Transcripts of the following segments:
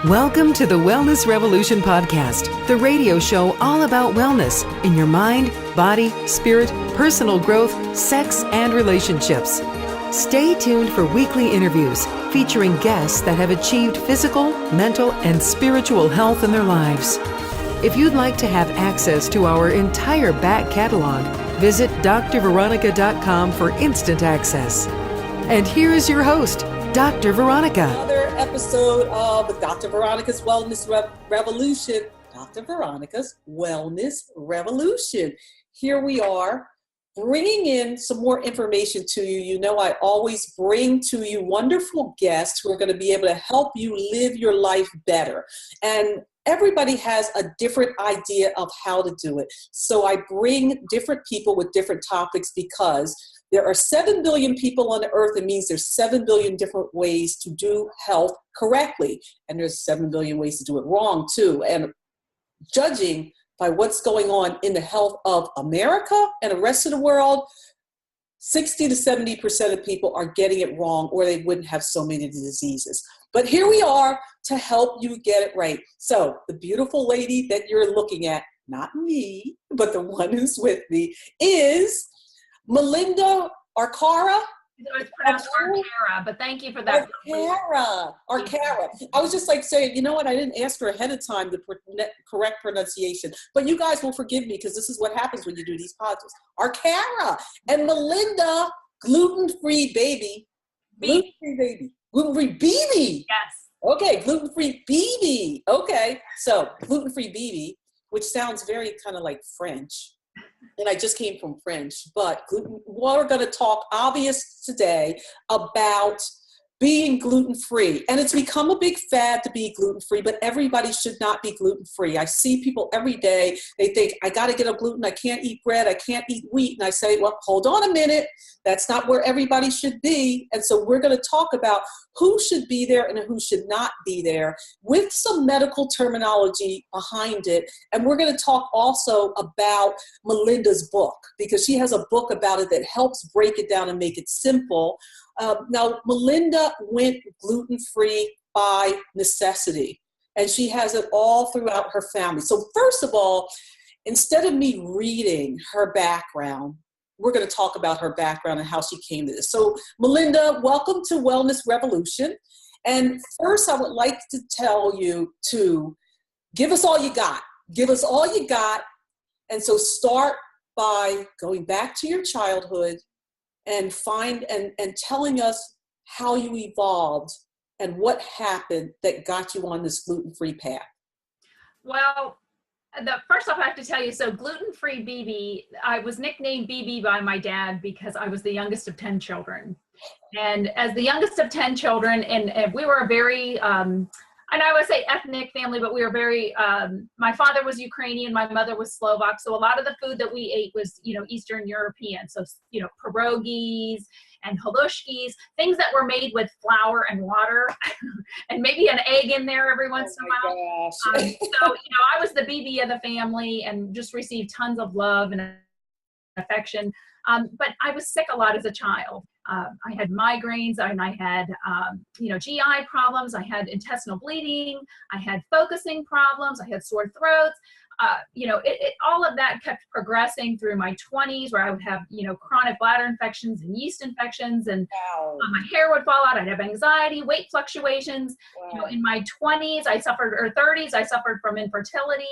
Welcome to the Wellness Revolution podcast, the radio show all about wellness in your mind, body, spirit, personal growth, sex, and relationships. Stay tuned for weekly interviews featuring guests that have achieved physical, mental, and spiritual health in their lives. If you'd like to have access to our entire back catalog, visit drveronica.com for instant access. And here is your host, Dr. Veronica. Another episode of Dr. Veronica's Wellness Revolution. Dr. Veronica's Wellness Revolution. Here we are bringing in some more information to you. You know, I always bring to you wonderful guests who are going to be able to help you live your life better. And everybody has a different idea of how to do it. So I bring different people with different topics because there are 7 billion people on the earth. It means there's 7 billion different ways to do health correctly. And there's 7 billion ways to do it wrong too. And judging by what's going on in the health of America and the rest of the world, 60 to 70% of people are getting it wrong, or they wouldn't have so many diseases. But here we are to help you get it right. So the beautiful lady that you're looking at, not me, but the one who's with me, is Melinda Arcara. It's pronounced Arcara, but thank you for that. Arcara. I was just like saying, you know what? I didn't ask her ahead of time the correct pronunciation, but you guys will forgive me because this is what happens when you do these podcasts. Arcara and Melinda, gluten-free baby. Gluten-free baby. Gluten-free bebe. Yes. Okay, gluten-free bebe. Okay, so gluten-free bebe, which sounds very kind of like French. And I just came from French, but we're going to talk obvious today about being gluten-free. And it's become a big fad to be gluten-free, but everybody should not be gluten-free. I see people every day, they think, I got to get a gluten, I can't eat bread, I can't eat wheat. And I say, well, hold on a minute. That's not where everybody should be. And so we're going to talk about who should be there and who should not be there with some medical terminology behind it. And we're going to talk also about Melinda's book, because she has a book about it that helps break it down and make it simple. Now, Melinda went gluten-free by necessity, and she has it all throughout her family. So first of all, instead of me reading her background, we're going to talk about her background and how she came to this. So Melinda, welcome to Wellness Revolution. And first, I would like to tell you to give us all you got. Give us all you got. And so start by going back to your childhood and telling us how you evolved and what happened that got you on this gluten-free path. Well, first off, I have to tell you, so gluten-free bebe, I was nicknamed bebe by my dad because I was the youngest of 10 children. And as the youngest of 10 children, and we were a very, and I would say ethnic family, but we were very, my father was Ukrainian, my mother was Slovak. So a lot of the food that we ate was, Eastern European. So, pierogies and halushkis, things that were made with flour and water and maybe an egg in there every once in a while. So, I was the BB of the family and just received tons of love and affection. But I was sick a lot as a child. I had migraines and I had, GI problems. I had intestinal bleeding. I had focusing problems. I had sore throats. All of that kept progressing through my 20s, where I would have, chronic bladder infections and yeast infections, and my hair would fall out. I'd have anxiety, weight fluctuations. Wow. In my 20s, or 30s, I suffered from infertility.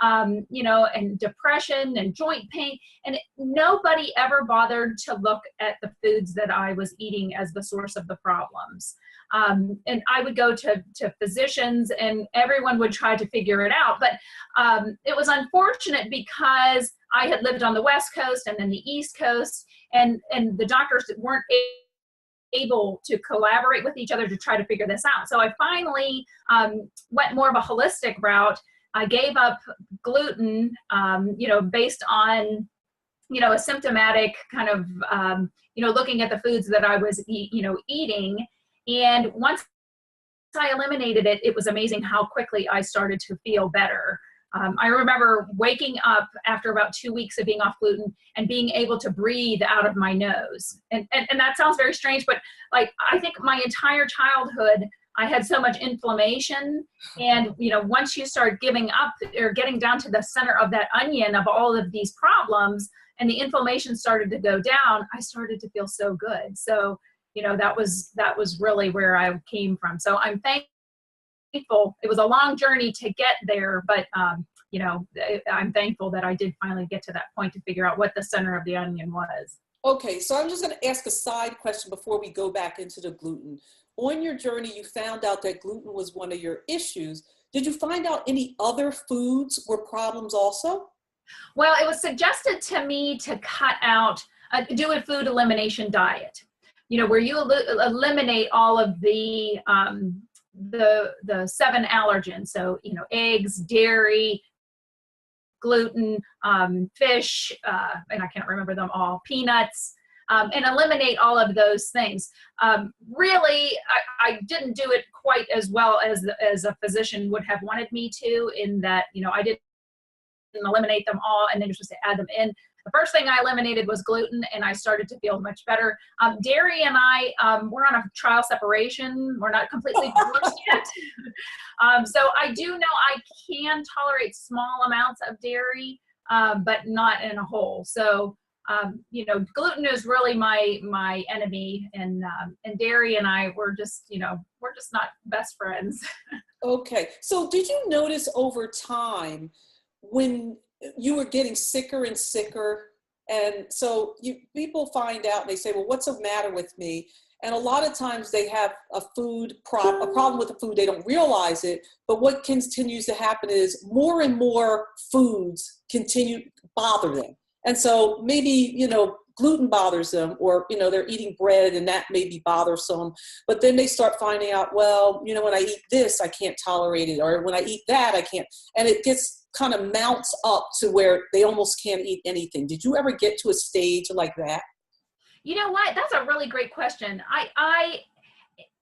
And depression and joint pain. And nobody ever bothered to look at the foods that I was eating as the source of the problems. And I would go to physicians and everyone would try to figure it out. But it was unfortunate because I had lived on the West Coast and then the East Coast, and the doctors weren't able to collaborate with each other to try to figure this out. So I finally went more of a holistic route. I gave up gluten, based on, a symptomatic kind of, looking at the foods that I was, eating. And once I eliminated it, it was amazing how quickly I started to feel better. I remember waking up after about 2 weeks of being off gluten and being able to breathe out of my nose. And that sounds very strange, but like, I think my entire childhood, I had so much inflammation. And, once you start giving up or getting down to the center of that onion of all of these problems and the inflammation started to go down, I started to feel so good. So, that was really where I came from. So I'm thankful. It was a long journey to get there, but, I'm thankful that I did finally get to that point to figure out what the center of the onion was. Okay, so I'm just going to ask a side question before we go back into the gluten. On your journey, you found out that gluten was one of your issues. Did you find out any other foods were problems also? Well, it was suggested to me to cut out, do a food elimination diet, where you eliminate all of the 7 allergens. So, eggs, dairy, gluten, fish, and I can't remember them all, peanuts, and eliminate all of those things. Really, I didn't do it quite as well as a physician would have wanted me to, in that, I didn't eliminate them all and then you're supposed to add them in. The first thing I eliminated was gluten, and I started to feel much better. Dairy and I, we're on a trial separation. We're not completely divorced yet. So I do know I can tolerate small amounts of dairy, but not in a whole. So, gluten is really my enemy, and dairy and I, we're just not best friends. Okay. So did you notice over time when you were getting sicker and sicker? And so people find out and they say, well, what's the matter with me? And a lot of times they have a problem with the food. They don't realize it. But what continues to happen is more and more foods continue to bother them. And so maybe, gluten bothers them, or, they're eating bread and that may be bothersome. But then they start finding out, well, when I eat this, I can't tolerate it. Or when I eat that, I can't. And it gets kind of mounts up to where they almost can't eat anything. Did you ever get to a stage like that? You know what? That's a really great question.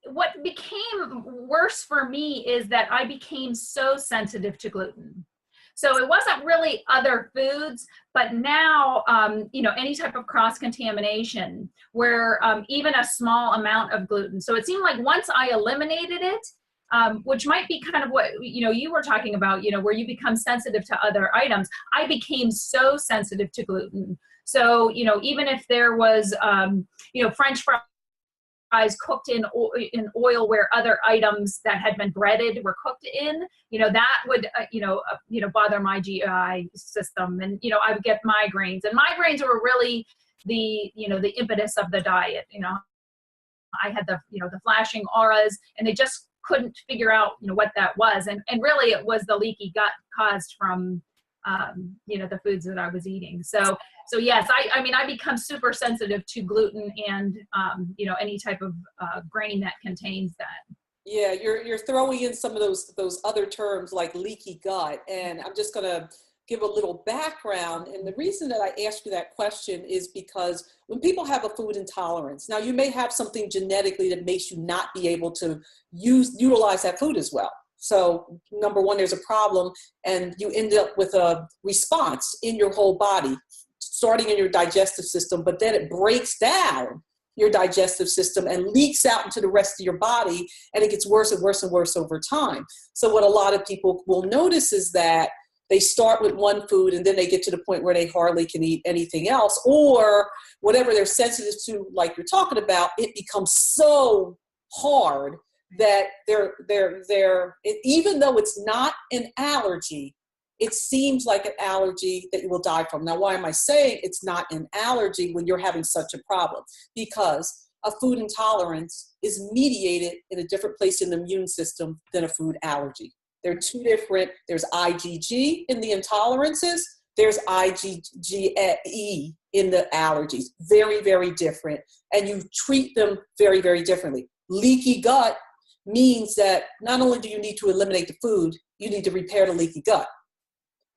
What became worse for me is that I became so sensitive to gluten. So it wasn't really other foods, but now, any type of cross-contamination where even a small amount of gluten. So it seemed like once I eliminated it, which might be kind of what, you were talking about, where you become sensitive to other items, I became so sensitive to gluten. So, even if there was, French fries cooked in oil where other items that had been breaded were cooked in, that would, bother my GI system. And, I would get migraines, and migraines were really the impetus of the diet. I had the flashing auras, and they just couldn't figure out, what that was. And really it was the leaky gut caused from, the foods that I was eating. So yes, I become super sensitive to gluten and, any type of grain that contains that. Yeah, you're throwing in some of those other terms like leaky gut. And I'm just going to give a little background. And the reason that I asked you that question is because when people have a food intolerance, now you may have something genetically that makes you not be able to utilize that food as well. So number one, there's a problem, and you end up with a response in your whole body, starting in your digestive system, but then it breaks down your digestive system and leaks out into the rest of your body, and it gets worse and worse and worse over time. So what a lot of people will notice is that they start with one food and then they get to the point where they hardly can eat anything else, or whatever they're sensitive to, like you're talking about, it becomes so hard that even though it's not an allergy, it seems like an allergy that you will die from. Now, why am I saying it's not an allergy when you're having such a problem? Because a food intolerance is mediated in a different place in the immune system than a food allergy. They're two different. There's IgG in the intolerances. There's IgE in the allergies. Very, very different. And you treat them very, very differently. Leaky gut means that not only do you need to eliminate the food, you need to repair the leaky gut.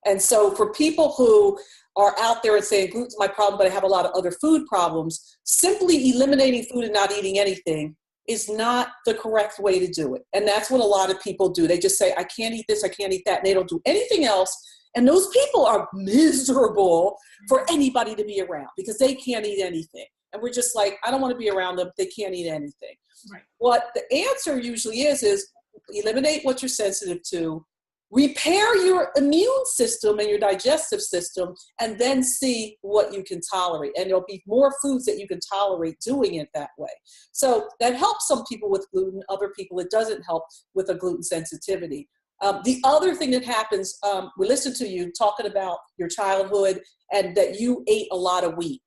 And so for people who are out there and saying gluten's my problem, but I have a lot of other food problems, simply eliminating food and not eating anything is not the correct way to do it. And that's what a lot of people do. They just say, I can't eat this, I can't eat that, and they don't do anything else. And those people are miserable for anybody to be around because they can't eat anything. And we're just like, I don't want to be around them. They can't eat anything. Right. What the answer usually is eliminate what you're sensitive to, repair your immune system and your digestive system, and then see what you can tolerate. And there'll be more foods that you can tolerate doing it that way. So that helps some people with gluten, other people it doesn't help with a gluten sensitivity. The other thing that happens, we listened to you talking about your childhood and that you ate a lot of wheat.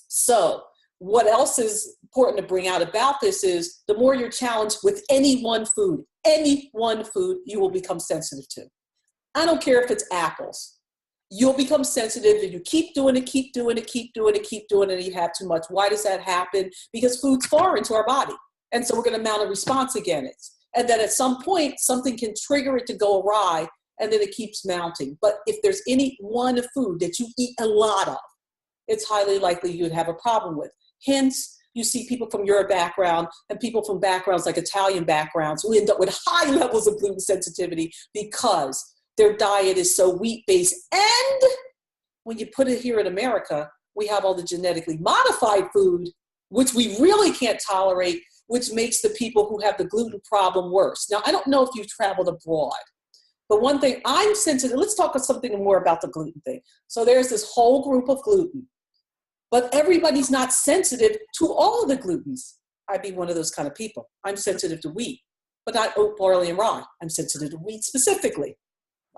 So what else is important to bring out about this is the more you're challenged with any one food, you will become sensitive to. I don't care if it's apples. You'll become sensitive and you keep doing it, and you have too much. Why does that happen? Because food's foreign to our body. And so we're going to mount a response against it. And then at some point, something can trigger it to go awry, and then it keeps mounting. But if there's any one food that you eat a lot of, it's highly likely you'd have a problem with. Hence, you see people from your background and people from backgrounds like Italian backgrounds who end up with high levels of gluten sensitivity because their diet is so wheat-based. And when you put it here in America, we have all the genetically modified food, which we really can't tolerate, which makes the people who have the gluten problem worse. Now, I don't know if you've traveled abroad, but one thing I'm sensitive, let's talk something more about the gluten thing. So there's this whole group of gluten, but everybody's not sensitive to all of the glutens. I'd be one of those kind of people. I'm sensitive to wheat, but not oat, barley, and rye. I'm sensitive to wheat specifically.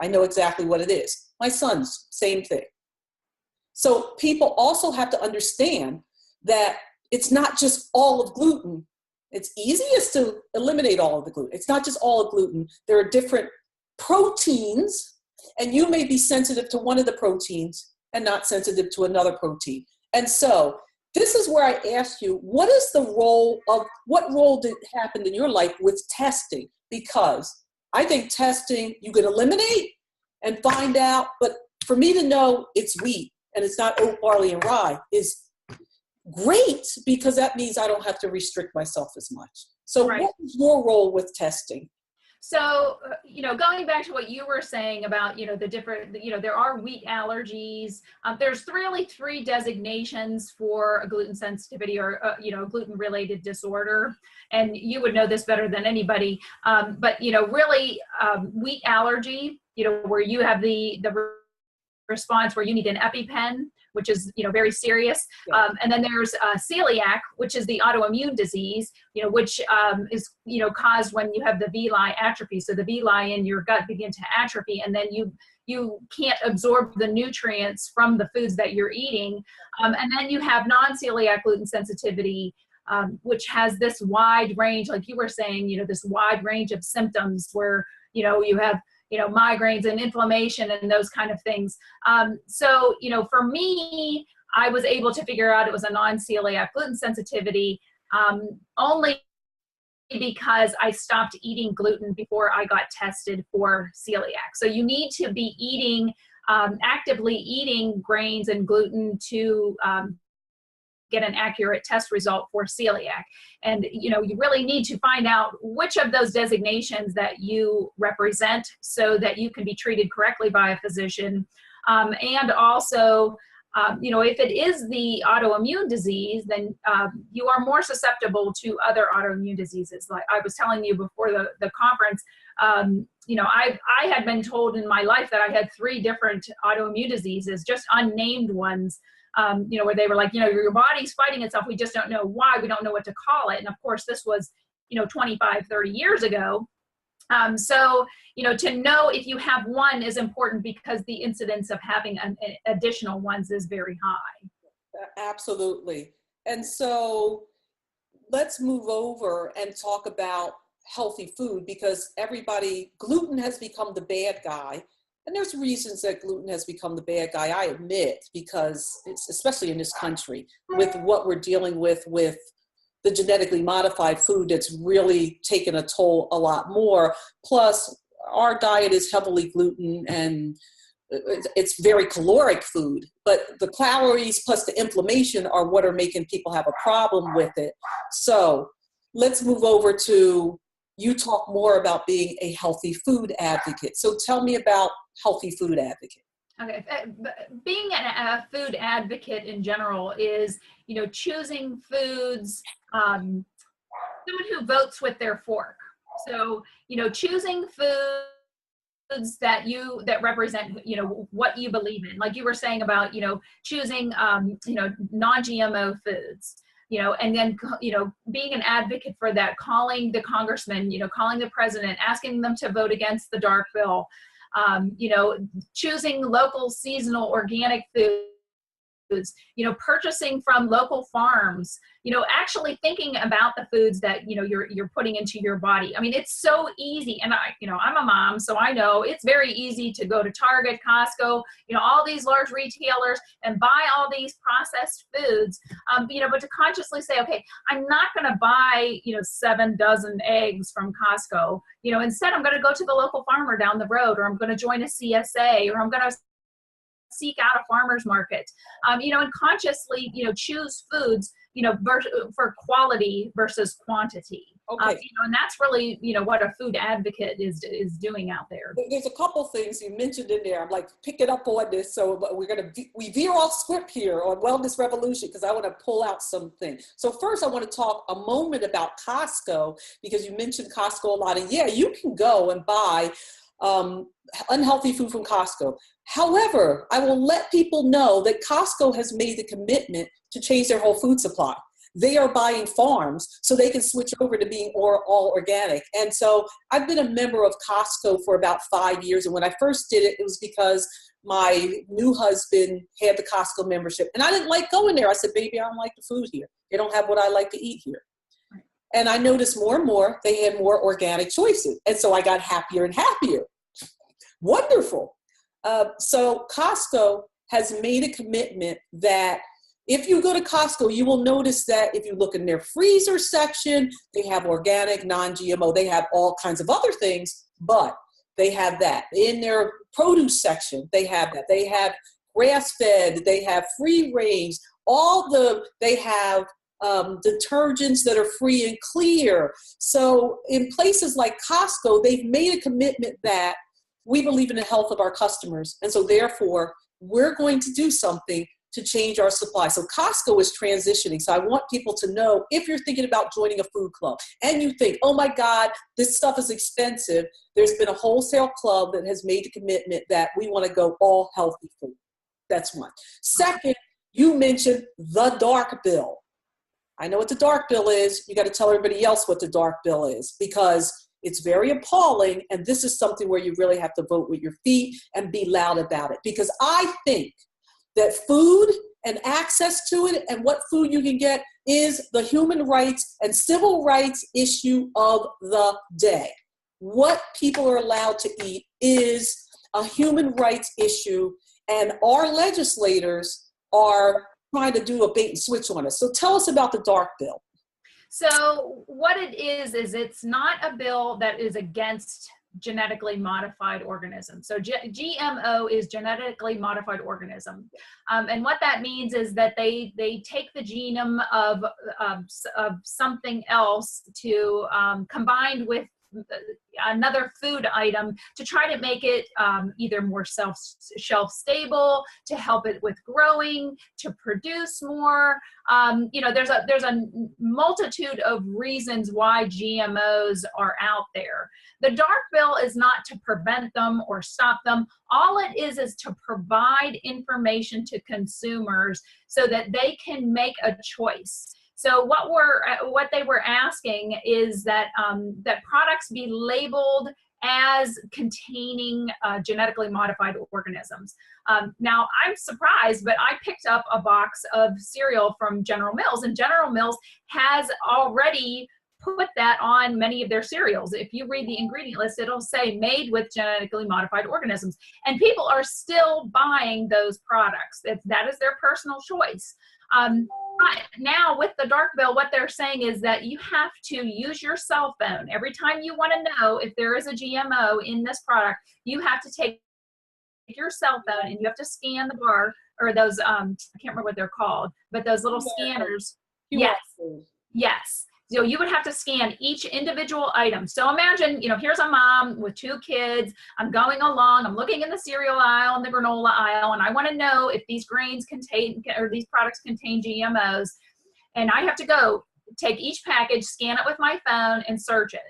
I know exactly what it is. My son's, same thing. So people also have to understand that it's not just all of gluten. It's easiest to eliminate all of the gluten. It's not just all of gluten. There are different proteins, and you may be sensitive to one of the proteins and not sensitive to another protein. And so this is where I ask you, what role did happen in your life with testing? Because I think testing, you can eliminate and find out, but for me to know it's wheat and it's not oat, barley, and rye is great, because that means I don't have to restrict myself as much. So right. What is your role with testing? So, going back to what you were saying about, the different, there are wheat allergies. There's really three designations for a gluten sensitivity or, gluten related disorder. And you would know this better than anybody. But, really wheat allergy, where you have the response where you need an EpiPen, which is, very serious. Yeah. And then there's celiac, which is the autoimmune disease, which is, caused when you have the villi atrophy. So the villi in your gut begin to atrophy, and then you can't absorb the nutrients from the foods that you're eating. And then you have non-celiac gluten sensitivity, which has this wide range, like you were saying, this wide range of symptoms where, you have migraines and inflammation and those kind of things. So, for me, I was able to figure out it was a non-celiac gluten sensitivity only because I stopped eating gluten before I got tested for celiac. So you need to be eating, actively eating grains and gluten to get an accurate test result for celiac. And, you really need to find out which of those designations that you represent so that you can be treated correctly by a physician. And also, if it is the autoimmune disease, then you are more susceptible to other autoimmune diseases. Like I was telling you before the conference, I had been told in my life that I had 3 different autoimmune diseases, just unnamed ones. Where they were like, your body's fighting itself. We just don't know why. We don't know what to call it. And of course, this was, 25, 30 years ago. So, to know if you have one is important because the incidence of having additional ones is very high. Absolutely. And so let's move over and talk about healthy food, because gluten has become the bad guy. And there's reasons that gluten has become the bad guy, I admit, because it's, especially in this country, with what we're dealing with the genetically modified food that's really taken a toll a lot more. Plus, our diet is heavily gluten and it's very caloric food. But the calories plus the inflammation are what are making people have a problem with it. So let's move over to, you talk more about being a healthy food advocate. So tell me about healthy food advocate. Okay, being a food advocate in general is, choosing foods, someone who votes with their fork. So, choosing foods that represent, what you believe in. Like you were saying about, choosing, non-GMO foods. And then, being an advocate for that, calling the congressman, calling the president, asking them to vote against the dark bill, choosing local, seasonal, organic foods, purchasing from local farms, actually thinking about the foods that, you're putting into your body. I mean, it's so easy. And I'm a mom, so I know it's very easy to go to Target, Costco, all these large retailers and buy all these processed foods, but to consciously say, okay, I'm not going to buy, 7 dozen eggs from Costco. Instead I'm going to go to the local farmer down the road, or I'm going to join a CSA, or I'm going to seek out a farmer's market, and consciously, choose foods, for quality versus quantity. Okay. And that's really, what a food advocate is doing out there. There's a couple things you mentioned in there. I'm like, pick it up on this. So we veer off script here on Wellness Revolution, because I want to pull out something. So first I want to talk a moment about Costco, because you mentioned Costco a lot. And yeah, you can go and buy unhealthy food from Costco. However, I will let people know that Costco has made the commitment to change their whole food supply. They are buying farms so they can switch over to being all organic. And so I've been a member of Costco for about 5 years. And when I first did it, it was because my new husband had the Costco membership. And I didn't like going there. I said, baby, I don't like the food here. They don't have what I like to eat here. And I noticed more and more they had more organic choices. And so I got happier and happier. Wonderful. So Costco has made a commitment that if you go to Costco, you will notice that if you look in their freezer section, they have organic, non-GMO. They have all kinds of other things, but they have that. In their produce section, they have that. They have grass-fed. They have free range. They have detergents that are free and clear. So in places like Costco, they've made a commitment that we believe in the health of our customers. And so therefore, we're going to do something to change our supply. So Costco is transitioning. So I want people to know, if you're thinking about joining a food club and you think, oh my God, this stuff is expensive, there's been a wholesale club that has made a commitment that we want to go all healthy food. That's one. Second, you mentioned the dark bill. I know what the dark bill is. You got to tell everybody else what the dark bill is, because it's very appalling. And this is something where you really have to vote with your feet and be loud about it. Because I think that food and access to it and what food you can get is the human rights and civil rights issue of the day. What people are allowed to eat is a human rights issue, and our legislators are trying to do a bait and switch on us. So tell us about the dark bill. So what it is it's not a bill that is against genetically modified organisms. So GMO is genetically modified organism. And what that means is that they take the genome of something else to combined with another food item to try to make it either more shelf stable, to help it with growing, to produce more. There's a multitude of reasons why GMOs are out there. The dark bill is not to prevent them or stop them. All it is to provide information to consumers so that they can make a choice. So what they were asking is that that products be labeled as containing genetically modified organisms. Now, I'm surprised, but I picked up a box of cereal from General Mills, and General Mills has already put that on many of their cereals. If you read the ingredient list, it'll say made with genetically modified organisms. And people are still buying those products. That is their personal choice. But now with the dark bill, what they're saying is that you have to use your cell phone. Every time you want to know if there is a GMO in this product, you have to take your cell phone and you have to scan the bar, or those, I can't remember what they're called, but those little scanners. Yes. Yes. So you would have to scan each individual item. So imagine, here's a mom with 2 kids. I'm going along, I'm looking in the cereal aisle and the granola aisle, and I want to know if these grains contain, or these products contain GMOs. And I have to go take each package, scan it with my phone, and search it.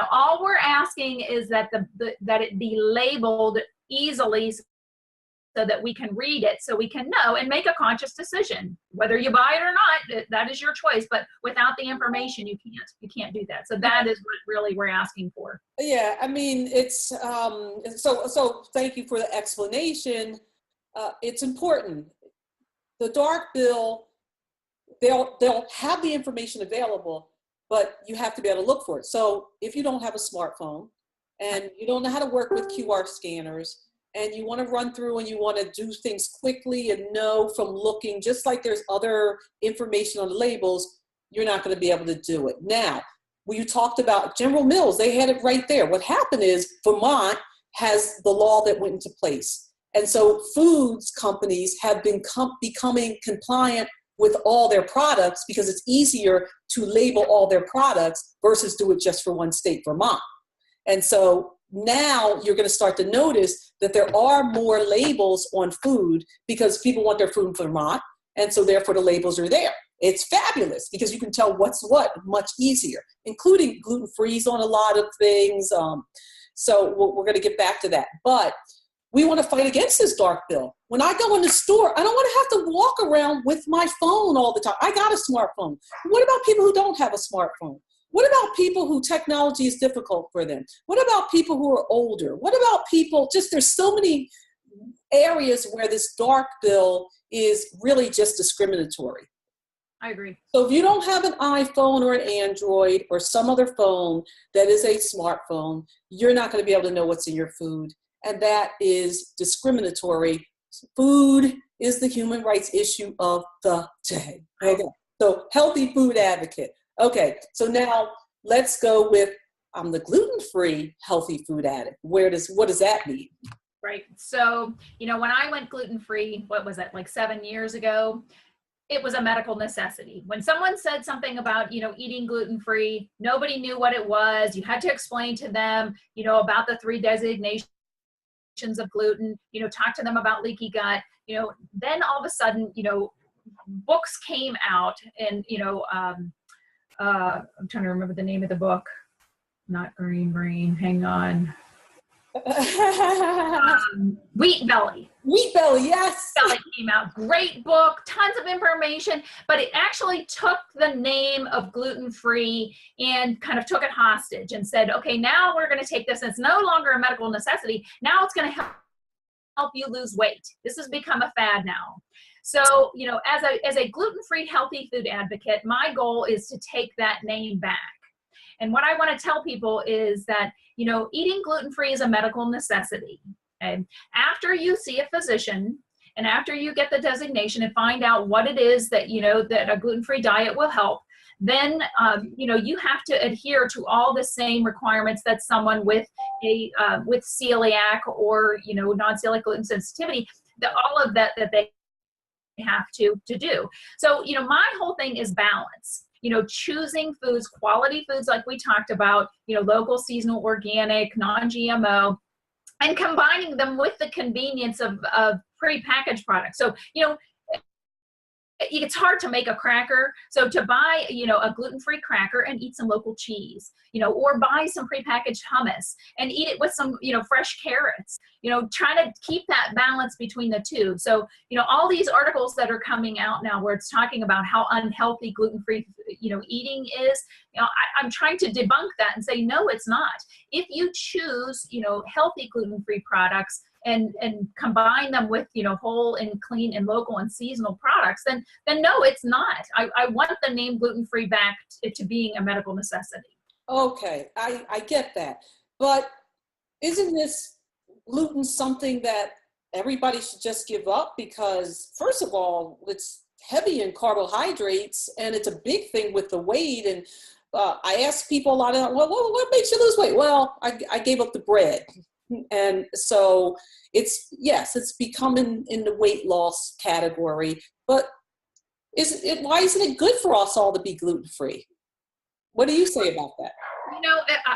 All we're asking is that that it be labeled easily so that we can read it, so we can know and make a conscious decision. Whether you buy it or not, that is your choice. But without the information, you can't do that. So that is what really we're asking for. Yeah, I mean, it's so thank you for the explanation. It's important. The dark bill, they'll have the information available, but you have to be able to look for it. So if you don't have a smartphone and you don't know how to work with QR scanners, and you want to run through and you want to do things quickly and know from looking, just like there's other information on the labels, you're not going to be able to do it. Now, when you talked about General Mills, they had it right there. What happened is Vermont has the law that went into place. And so foods companies have been becoming compliant with all their products because it's easier to label all their products versus do it just for one state, Vermont. And so now you're going to start to notice that there are more labels on food because people want their food in Vermont, and so therefore the labels are there. It's fabulous because you can tell what's what much easier, including gluten-free on a lot of things. So we're going to get back to that. But we want to fight against this dark bill. When I go in the store, I don't want to have to walk around with my phone all the time. I got a smartphone. What about people who don't have a smartphone? What about people who technology is difficult for them? What about people who are older? What about people, there's so many areas where this dark bill is really just discriminatory. I agree. So if you don't have an iPhone or an Android or some other phone that is a smartphone, you're not going to be able to know what's in your food. And that is discriminatory. Food is the human rights issue of the day. Okay. So healthy food advocate. Okay, so now let's go with I'm the gluten-free healthy food addict. What does that mean? Right. So, when I went gluten-free, what was it, like 7 years ago, it was a medical necessity. When someone said something about, eating gluten-free, nobody knew what it was. You had to explain to them, about the 3 designations of gluten, talk to them about leaky gut, then all of a sudden, books came out and, I'm trying to remember the name of the book. Not Green Brain. Hang on. Wheat Belly. Wheat Belly, yes. Belly came out. Great book, tons of information, but it actually took the name of gluten-free and kind of took it hostage and said, okay, now we're going to take this. And it's no longer a medical necessity. Now it's going to help you lose weight. This has become a fad now. So, as a gluten-free healthy food advocate, my goal is to take that name back. And what I want to tell people is that, eating gluten-free is a medical necessity. Okay? After you see a physician and after you get the designation and find out what it is that, that a gluten-free diet will help, then, you have to adhere to all the same requirements that someone with with celiac or, non-celiac gluten sensitivity, all of that they have to do. So, my whole thing is balance, choosing foods, quality foods like we talked about, local, seasonal, organic, non-GMO, and combining them with the convenience of pre-packaged products. So, it's hard to make a cracker. So to buy, a gluten-free cracker and eat some local cheese, or buy some prepackaged hummus and eat it with some, fresh carrots, try to keep that balance between the two. So, all these articles that are coming out now where it's talking about how unhealthy gluten-free, eating is, I'm trying to debunk that and say, no, it's not. If you choose, healthy gluten-free products, and combine them with, whole and clean and local and seasonal products, then no, it's not. I want the name gluten-free back to being a medical necessity. Okay, I get that. But isn't this gluten something that everybody should just give up? Because first of all, it's heavy in carbohydrates and it's a big thing with the weight. And I ask people a lot of, well, what makes you lose weight? Well, I gave up the bread. And so it's becoming in the weight loss category, but why isn't it good for us all to be gluten-free? What do you say about that?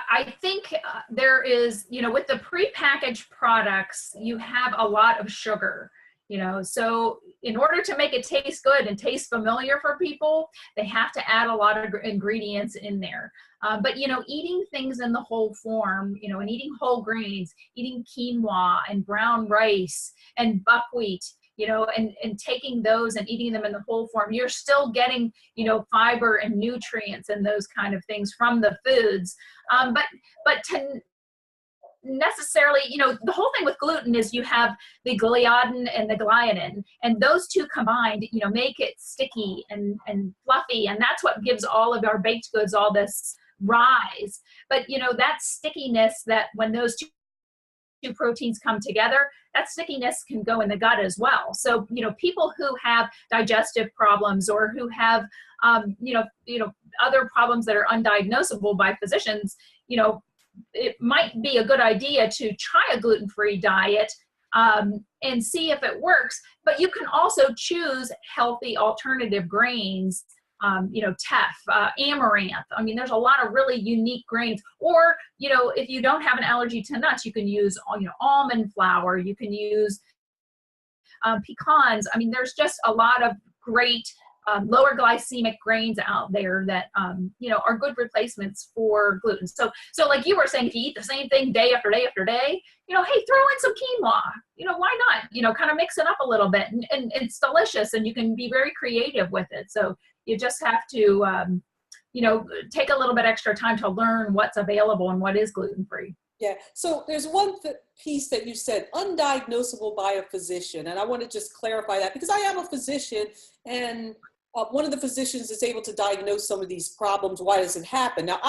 I think there is, with the prepackaged products, you have a lot of sugar, so in order to make it taste good and taste familiar for people, they have to add a lot of ingredients in there. But, eating things in the whole form, and eating whole grains, eating quinoa and brown rice and buckwheat, and taking those and eating them in the whole form, you're still getting, fiber and nutrients and those kind of things from the foods. But to necessarily, the whole thing with gluten is you have the gliadin and the gliadin, and those two combined, make it sticky and fluffy. And that's what gives all of our baked goods all this rise. But, that stickiness, that when those two proteins come together, that stickiness can go in the gut as well. So, people who have digestive problems or who have, other problems that are undiagnosable by physicians, it might be a good idea to try a gluten-free diet and see if it works. But you can also choose healthy alternative grains, teff, amaranth. I mean, there's a lot of really unique grains. Or, if you don't have an allergy to nuts, you can use, almond flour. You can use pecans. I mean, there's just a lot of great lower glycemic grains out there that, are good replacements for gluten. So like you were saying, if you eat the same thing day after day after day, hey, throw in some quinoa, why not? Kind of mix it up a little bit, and it's delicious, and you can be very creative with it. So you just have to, take a little bit extra time to learn what's available and what is gluten-free. Yeah. So there's one piece that you said, undiagnosable by a physician. And I want to just clarify that, because I am a physician, and one of the physicians is able to diagnose some of these problems. Why does it happen? Now,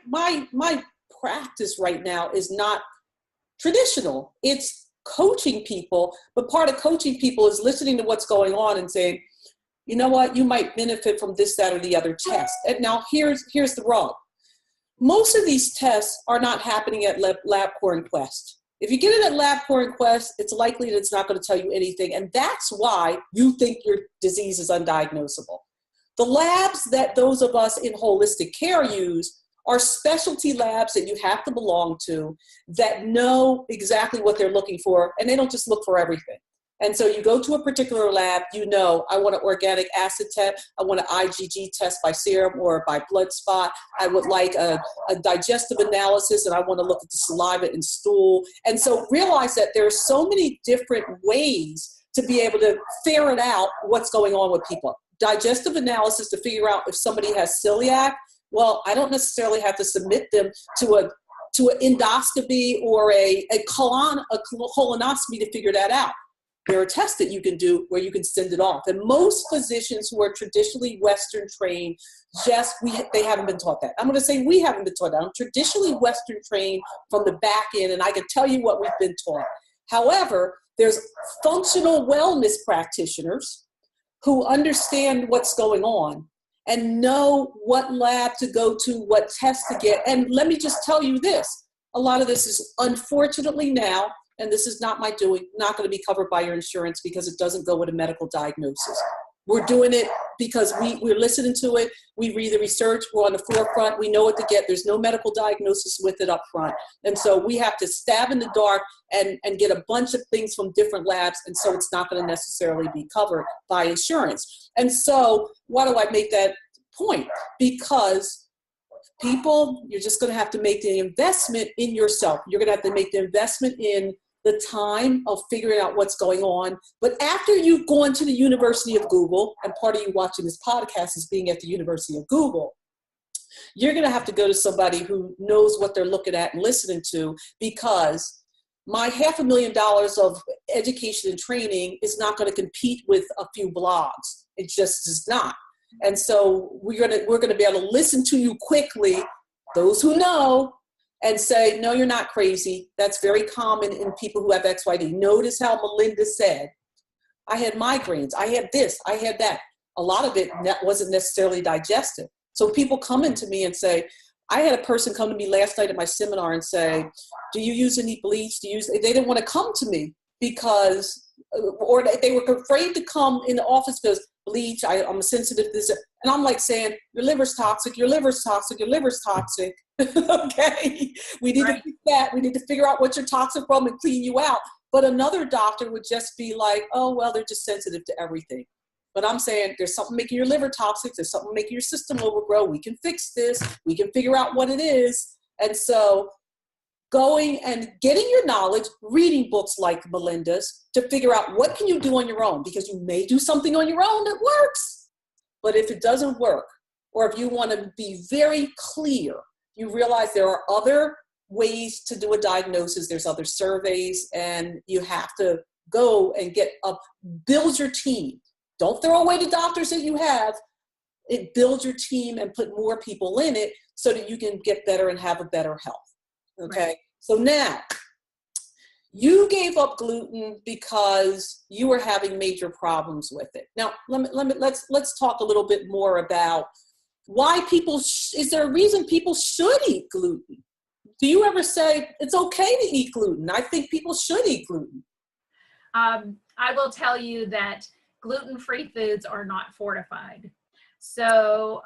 my practice right now is not traditional. It's coaching people, but part of coaching people is listening to what's going on and saying, you know what, you might benefit from this, that, or the other test. And now here's the rub. Most of these tests are not happening at LabCorp Quest. If you get it at LabCorp Quest, it's likely that it's not going to tell you anything. And that's why you think your disease is undiagnosable. The labs that those of us in holistic care use are specialty labs that you have to belong to, that know exactly what they're looking for, and they don't just look for everything. And so you go to a particular lab, I want an organic acid test, I want an IgG test by serum or by blood spot, I would like a digestive analysis, and I want to look at the saliva and stool. And so realize that there are so many different ways to be able to ferret out what's going on with people. Digestive analysis to figure out if somebody has celiac. Well, I don't necessarily have to submit them to an endoscopy or a colonoscopy to figure that out. There are tests that you can do where you can send it off. And most physicians who are traditionally Western trained, they haven't been taught that. I'm going to say we haven't been taught that. I'm traditionally Western trained from the back end, and I can tell you what we've been taught. However, there's functional wellness practitioners who understand what's going on and know what lab to go to, what test to get. And let me just tell you this. A lot of this is unfortunately now, and this is not my doing, not going to be covered by your insurance because it doesn't go with a medical diagnosis. We're doing it because we're listening to it. We read the research. We're on the forefront. We know what to get. There's no medical diagnosis with it up front. And so we have to stab in the dark and get a bunch of things from different labs. And so it's not going to necessarily be covered by insurance. And so why do I make that point? Because people, you're just going to have to make the investment in yourself. You're going to have to make the investment in the time of figuring out what's going on. But after you've gone to the University of Google, and part of you watching this podcast is being at the University of Google, you're going to have to go to somebody who knows what they're looking at and listening to, because my $500,000 of education and training is not going to compete with a few blogs. It just is not. And so we're going to be able to listen to you quickly, those who know, and say, no, you're not crazy. That's very common in people who have XYD. Notice how Melinda said, I had migraines, I had this, I had that. A lot of it wasn't necessarily digestive. So people come into me and say, I had a person come to me last night at my seminar and say, do you use any bleach? They didn't want to come to me because, or they were afraid to come in the office because bleach. I'm sensitive to this. And I'm like saying, your liver's toxic, your liver's toxic, your liver's toxic. Okay. We need to fix that. We need to figure out what you're toxic from and clean you out. But another doctor would just be like, oh, well, they're just sensitive to everything. But I'm saying there's something making your liver toxic. There's something making your system overgrow. We can fix this. We can figure out what it is. And so going and getting your knowledge, reading books like Melinda's to figure out what can you do on your own, because you may do something on your own that works. But if it doesn't work, or if you want to be very clear, you realize there are other ways to do a diagnosis. There's other surveys, and you have to go and build your team. Don't throw away the doctors that you have. Build your team and put more people in it so that you can get better and have a better health. Okay. Right. So now you gave up gluten because you were having major problems with it. Now, let's talk a little bit more about why people, is there a reason people should eat gluten? Do you ever say it's okay to eat gluten? I think people should eat gluten. I will tell you that gluten-free foods are not fortified. So,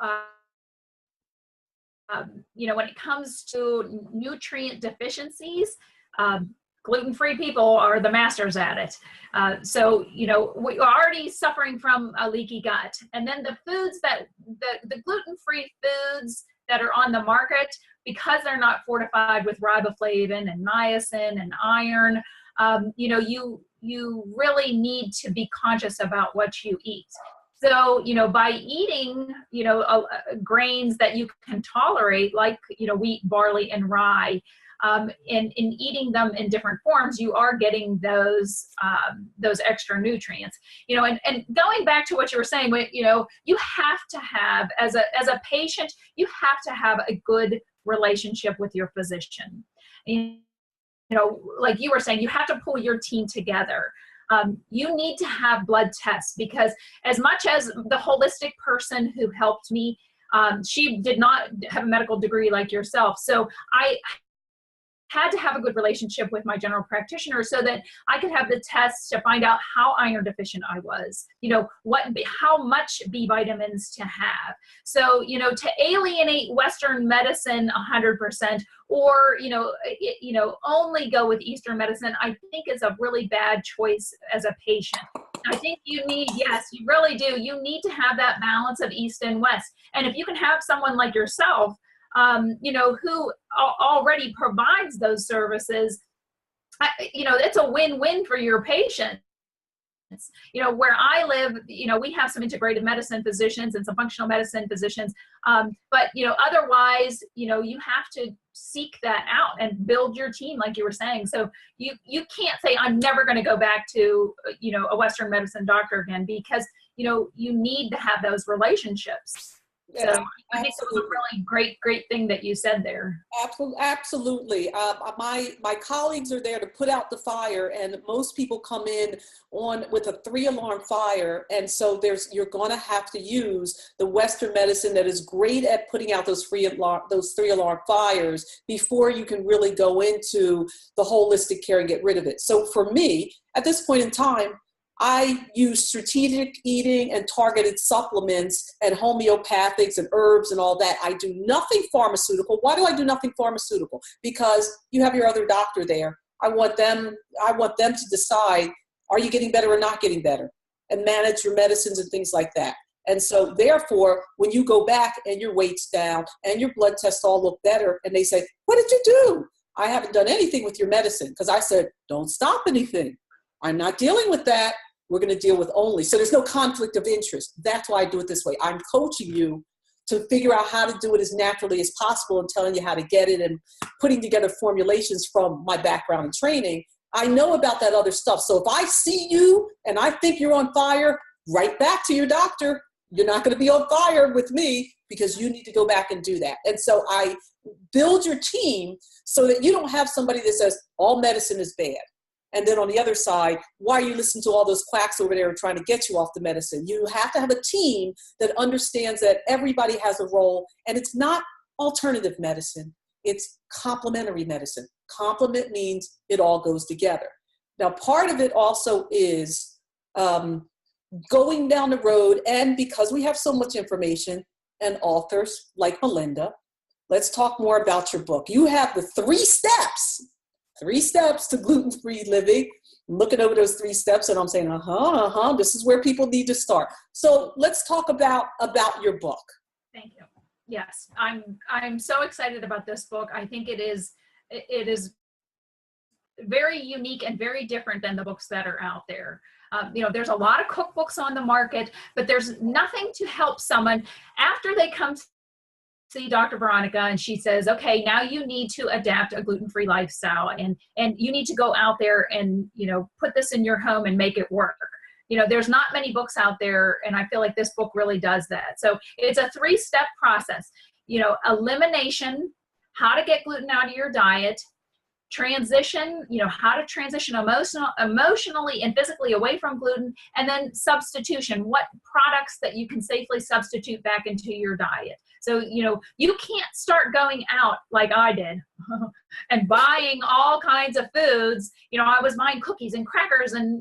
when it comes to nutrient deficiencies, gluten-free people are the masters at it. So, we're already suffering from a leaky gut. And then the foods the gluten-free foods that are on the market, because they're not fortified with riboflavin and niacin and iron, you really need to be conscious about what you eat. So, by eating, grains that you can tolerate, like, wheat, barley, and rye, and eating them in different forms, you are getting those extra nutrients, and going back to what you were saying, you have to have, as a patient, you have to have a good relationship with your physician. Like you were saying, you have to pull your team together. You need to have blood tests, because as much as the holistic person who helped me, she did not have a medical degree like yourself. So I had to have a good relationship with my general practitioner so that I could have the tests to find out how iron deficient I was, how much B vitamins to have. So, to alienate Western medicine 100%, or, only go with Eastern medicine, I think is a really bad choice as a patient. I think you really do. You need to have that balance of East and West. And if you can have someone like yourself, who already provides those services, it's a win-win for your patients. Where I live, we have some integrative medicine physicians and some functional medicine physicians. But, otherwise, you have to seek that out and build your team, like you were saying. So you can't say, I'm never going to go back to, a Western medicine doctor again, because, you need to have those relationships. So I think it's a really great thing that you said there. Absolutely. My colleagues are there to put out the fire, and most people come in with a 3-alarm fire. And so you're going to have to use the Western medicine that is great at putting out those 3-alarm fires before you can really go into the holistic care and get rid of it. So for me, at this point in time, I use strategic eating and targeted supplements and homeopathics and herbs and all that. I do nothing pharmaceutical. Why do I do nothing pharmaceutical? Because you have your other doctor there. I want them to decide, are you getting better or not getting better, and manage your medicines and things like that. And so therefore, when you go back and your weight's down and your blood tests all look better, and they say, what did you do? I haven't done anything with your medicine, because I said, don't stop anything. I'm not dealing with that. We're going to deal with only. So there's no conflict of interest. That's why I do it this way. I'm coaching you to figure out how to do it as naturally as possible and telling you how to get it and putting together formulations from my background and training. I know about that other stuff. So if I see you and I think you're on fire, right back to your doctor. You're not going to be on fire with me, because you need to go back and do that. And so I build your team so that you don't have somebody that says all medicine is bad. And then on the other side, why are you listening to all those quacks over there trying to get you off the medicine? You have to have a team that understands that everybody has a role, and it's not alternative medicine. It's complementary medicine. Complement means it all goes together. Now, part of it also is going down the road, and because we have so much information and authors like Melinda, let's talk more about your book. You have the 3 steps to gluten-free living. I'm looking over those 3 steps and I'm saying, this is where people need to start. So let's talk about your book. Thank you. Yes, I'm so excited about this book. I think it is very unique and very different than the books that are out there. There's a lot of cookbooks on the market, but there's nothing to help someone after they come to see Dr. Veronica and she says, okay, now you need to adapt a gluten-free lifestyle and you need to go out there and, put this in your home and make it work. There's not many books out there, and I feel like this book really does that. So it's a 3-step process. Elimination, how to get gluten out of your diet, transition, how to transition emotionally and physically away from gluten, and then substitution, what products that you can safely substitute back into your diet. So, you can't start going out like I did and buying all kinds of foods. I was buying cookies and crackers and,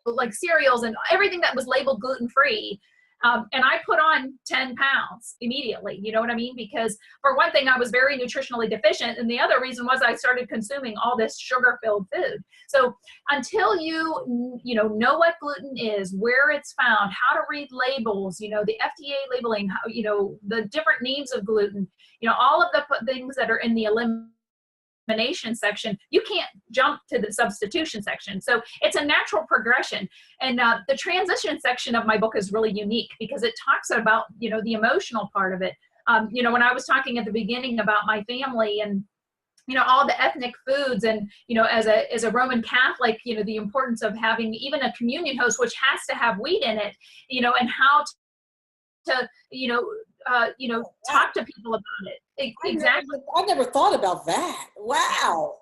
like cereals and everything that was labeled gluten-free. And I put on 10 pounds immediately, you know what I mean? Because for one thing, I was very nutritionally deficient. And the other reason was I started consuming all this sugar-filled food. So until you know what gluten is, where it's found, how to read labels, the FDA labeling, how, the different names of gluten, all of the things that are in the elimination section, you can't jump to the substitution section. So it's a natural progression. And the transition section of my book is really unique because it talks about, the emotional part of it. When I was talking at the beginning about my family and, all the ethnic foods and, as a Roman Catholic, the importance of having even a communion host, which has to have wheat in it, and how to talk to people about it. Exactly. I never thought about that. Wow.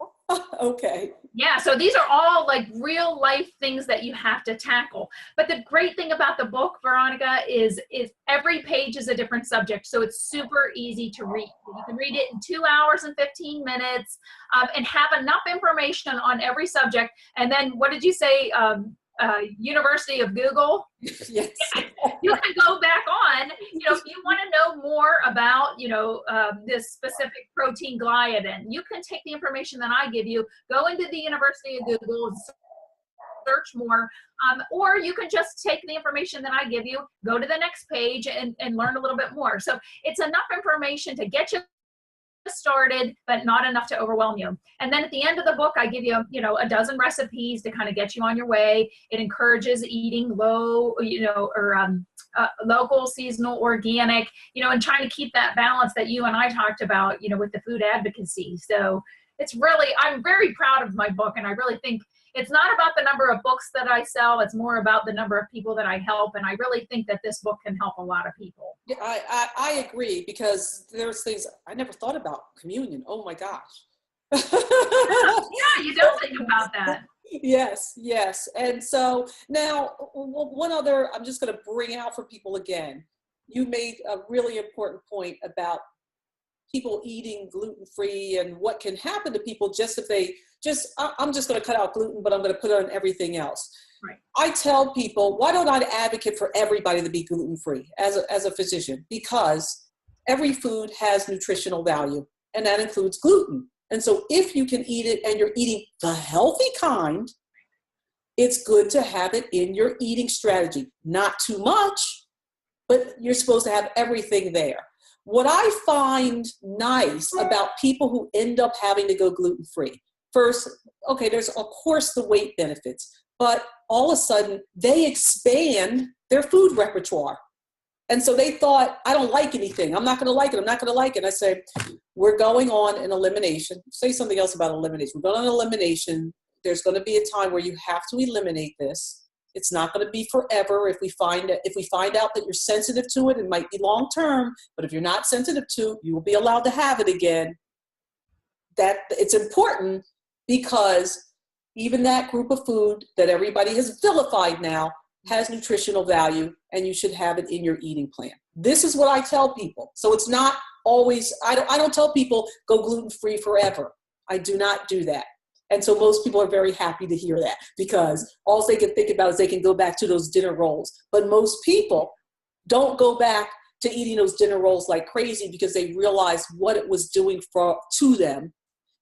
Okay. Yeah. So these are all like real life things that you have to tackle. But the great thing about the book, Veronica, is every page is a different subject. So it's super easy to read. You can read it in 2 hours and 15 minutes and have enough information on every subject. And then what did you say? University of Google. Yes. You can go back on, if you want to know more about, this specific protein gliadin, you can take the information that I give you, go into the University of Google, search more, or you can just take the information that I give you, go to the next page and learn a little bit more. So it's enough information to get you started, but not enough to overwhelm you. And then at the end of the book, I give you, a dozen recipes to kind of get you on your way. It encourages eating low, local, seasonal, organic, and trying to keep that balance that you and I talked about, with the food advocacy. So it's really, I'm very proud of my book. And I really think it's not about the number of books that I sell. It's more about the number of people that I help. And I really think that this book can help a lot of people. Yeah, I agree, because there's things I never thought about. Communion. Oh my gosh. Yeah, you don't think about that. Yes. And so now one other, I'm just going to bring out for people again. You made a really important point about people eating gluten-free and what can happen to people just if they I'm just going to cut out gluten, but I'm going to put on everything else. Right. I tell people, why don't I advocate for everybody to be gluten-free as a physician? Because every food has nutritional value, and that includes gluten. And so if you can eat it and you're eating the healthy kind, it's good to have it in your eating strategy. Not too much, but you're supposed to have everything there. What I find nice about people who end up having to go gluten-free, first, okay, there's of course the weight benefits, but all of a sudden they expand their food repertoire. And so they thought, I don't like anything. I'm not going to like it. I'm not going to like it. I say, we're going on an elimination. Say something else about elimination. We're going on elimination. There's going to be a time where you have to eliminate this. It's not going to be forever. If we find out that you're sensitive to it, it might be long term. But if you're not sensitive to it, you will be allowed to have it again. That it's important, because even that group of food that everybody has vilified now has nutritional value, and you should have it in your eating plan. This is what I tell people. So it's not always, I don't tell people go gluten-free forever. I do not do that. And so most people are very happy to hear that, because all they can think about is they can go back to those dinner rolls. But most people don't go back to eating those dinner rolls like crazy, because they realize what it was doing to them.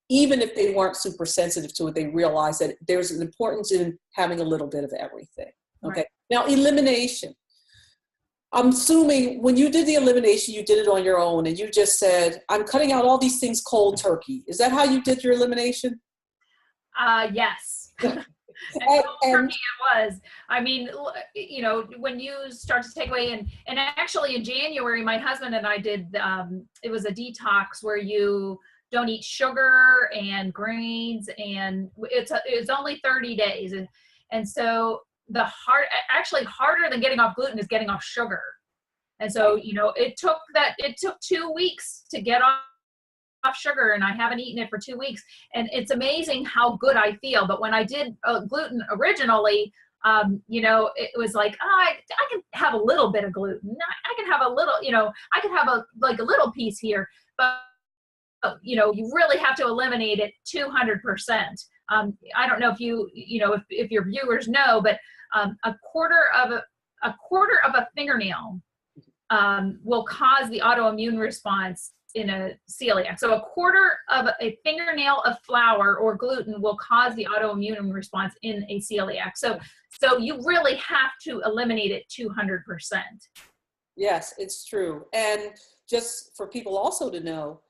Even if they weren't super sensitive to it, they realize that there's an importance in having a little bit of everything. Okay. Right. Now, elimination. I'm assuming when you did the elimination, you did it on your own, and you just said, I'm cutting out all these things cold turkey. Is that how you did your elimination? Yes. And turkey it was. I mean, you know, when you start to take away, and actually in January, my husband and I did, it was a detox where you don't eat sugar and grains, and it's only 30 days. And so actually harder than getting off gluten is getting off sugar. And so, you know, it took 2 weeks to get off sugar, and I haven't eaten it for 2 weeks, and it's amazing how good I feel. But when I did gluten originally, you know, it was like, I can have a little bit of gluten. I can have a little, you know, I can have a little piece here, but you know, you really have to eliminate it 200%. I don't know if you know, if your viewers know, but a quarter of a fingernail will cause the autoimmune response in a celiac. So a quarter of a fingernail of flour or gluten will cause the autoimmune response in a celiac. So you really have to eliminate it 200%. Yes, it's true. And just for people also to know,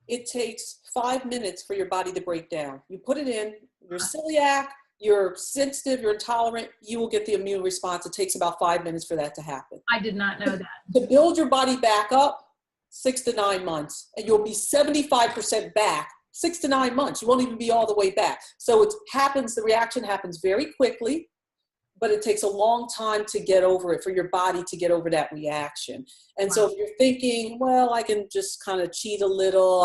it takes 5 minutes for your body to break down. You put it in, you're celiac, you're sensitive, you're intolerant, you will get the immune response. It takes about 5 minutes for that to happen. I did not know that. To build your body back up, 6 to 9 months, and you'll be 75% back. 6 to 9 months, you won't even be all the way back. So the reaction happens very quickly, but it takes a long time to get over it, for your body to get over that reaction. And so if you're thinking, well, I can just kind of cheat a little,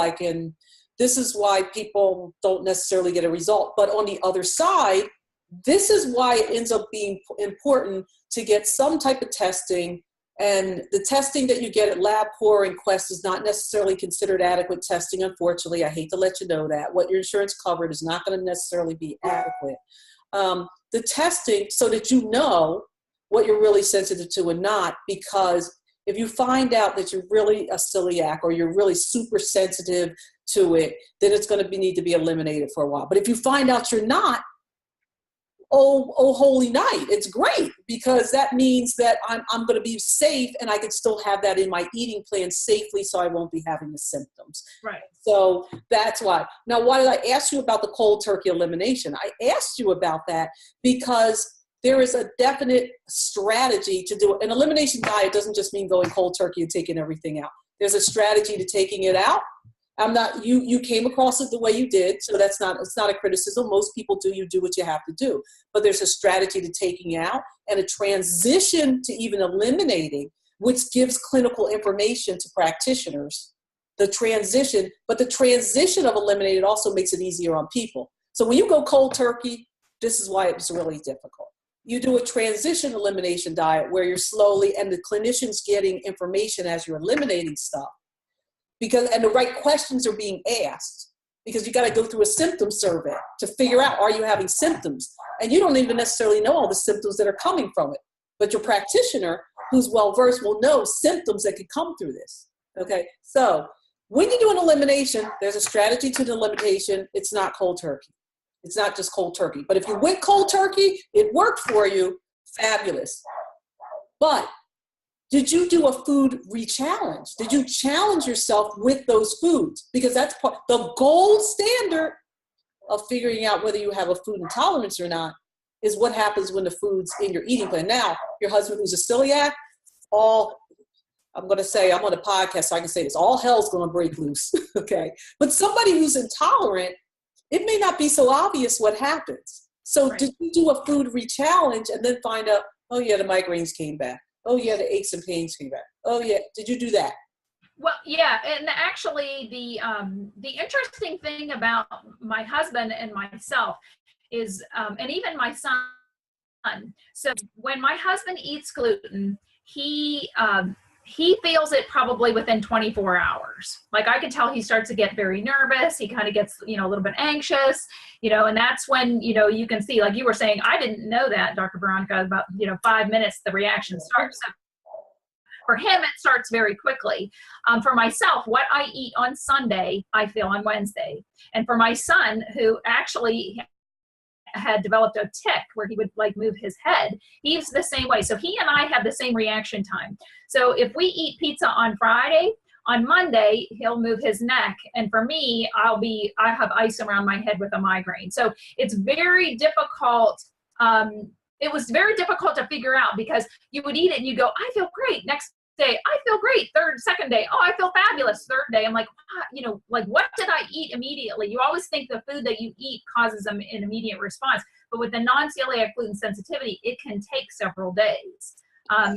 this is why people don't necessarily get a result. But on the other side, this is why it ends up being important to get some type of testing. And the testing that you get at LabCorp and Quest is not necessarily considered adequate testing, unfortunately. I hate to let you know that. What your insurance covered is not going to necessarily be adequate. The testing, so that you know what you're really sensitive to and not, because if you find out that you're really a celiac or you're really super sensitive to it, then it's going to need to be eliminated for a while. But if you find out you're not, oh holy night, it's great, because that means that I'm going to be safe, and I can still have that in my eating plan safely, so I won't be having the symptoms. Right. So that's why. Now, why did I ask you about the cold turkey elimination? I asked you about that because there is a definite strategy to do it. An elimination diet doesn't just mean going cold turkey and taking everything out. There's a strategy to taking it out. You came across it the way you did, so it's not a criticism. Most people you do what you have to do. But there's a strategy to taking out and a transition to even eliminating, which gives clinical information to practitioners. The transition of eliminating also makes it easier on people. So when you go cold turkey, this is why it was really difficult. You do a transition elimination diet where you're slowly, and the clinician's getting information as you're eliminating stuff. And the right questions are being asked, because you got to go through a symptom survey to figure out, are you having symptoms? And you don't even necessarily know all the symptoms that are coming from it. But your practitioner, who's well-versed, will know symptoms that could come through this. Okay, so when you do an elimination, there's a strategy to the elimination. It's not cold turkey. It's not just cold turkey. But if you went cold turkey, it worked for you, fabulous. But did you do a food re-challenge? Did you challenge yourself with those foods? Because that's the gold standard of figuring out whether you have a food intolerance or not, is what happens when the food's in your eating plan. Now, your husband who's a celiac, I'm on a podcast, so I can say this, all hell's going to break loose, okay? But somebody who's intolerant, it may not be so obvious what happens. So right. Did you do a food re-challenge and then find out, oh yeah, the migraines came back. Oh yeah, the aches and pains came back. Oh yeah, did you do that? Well, yeah, and actually the interesting thing about my husband and myself is, and even my son, so when my husband eats gluten, he he feels it probably within 24 hours. Like I could tell he starts to get very nervous. He kind of gets, a little bit anxious, and that's when, you can see, like you were saying, I didn't know that, Dr. Veronica, about, 5 minutes, the reaction starts. So for him, it starts very quickly. For myself, what I eat on Sunday, I feel on Wednesday. And for my son, who actually had developed a tic where he would like move his head, he's the same way. So he and I have the same reaction time. So if we eat pizza on Friday, on Monday, he'll move his neck. And for me, I have ice around my head with a migraine. So it's very difficult. It was very difficult to figure out because you would eat it and you go, I feel great. Next day, I feel great. Second day, oh, I feel fabulous. Third day, I'm like, like what did I eat immediately? You always think the food that you eat causes an immediate response. But with the non-celiac gluten sensitivity, it can take several days.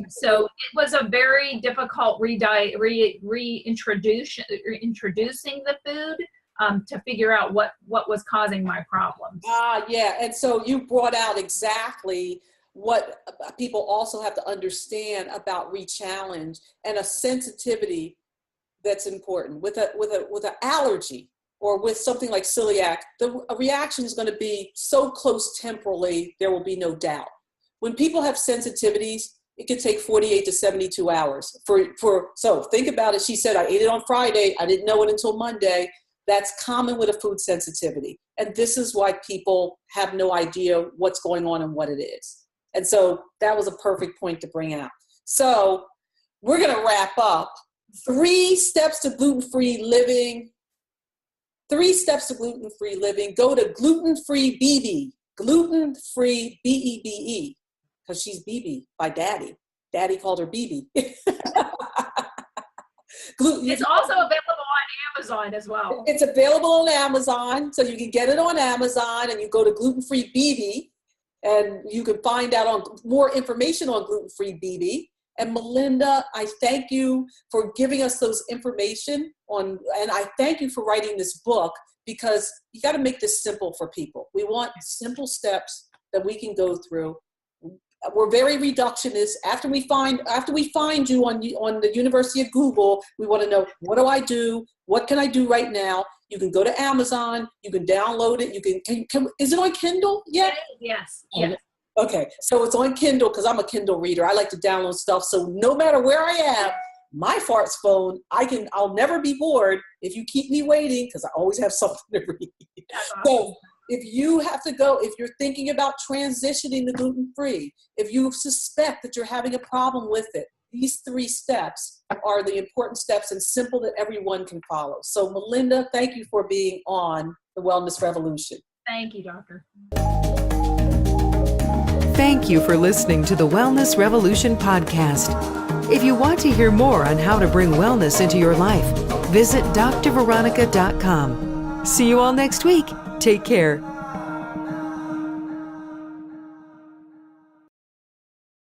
So it was a very difficult reintroducing the food to figure out what was causing my problems. Yeah. And so you brought out exactly what people also have to understand about re-challenge and a sensitivity that's important. With an allergy or with something like celiac, a reaction is going to be so close temporally, there will be no doubt. When people have sensitivities, it could take 48 to 72 hours. So think about it. She said, I ate it on Friday. I didn't know it until Monday. That's common with a food sensitivity. And this is why people have no idea what's going on and what it is. And so that was a perfect point to bring out. So we're going to wrap up. 3 steps to gluten-free living. 3 steps to gluten-free living. Go to gluten-free bebe. Gluten-free bebe. Because she's Bebe by Daddy. Daddy called her Bebe. It's also available on Amazon as well. It's available on Amazon, so you can get it on Amazon, and you go to gluten-free Bebe, and you can find out more information on gluten-free Bebe. And Melinda, I thank you for giving us those information and I thank you for writing this book, because you got to make this simple for people. We want simple steps that we can go through. We're very reductionist. After we find you on the University of Google, we want to know, what do I do? What can I do right now? You can go to Amazon. You can download it. Is it on Kindle yet? Yes. Okay, so it's on Kindle because I'm a Kindle reader. I like to download stuff. So no matter where I am, my farts phone, I'll never be bored if you keep me waiting, because I always have something to read. So if you have to go, if you're thinking about transitioning to gluten-free, if you suspect that you're having a problem with it, these 3 steps are the important steps and simple that everyone can follow. So Melinda, thank you for being on the Wellness Revolution. Thank you, Doctor. Thank you for listening to the Wellness Revolution podcast. If you want to hear more on how to bring wellness into your life, visit drveronica.com. See you all next week. Take care.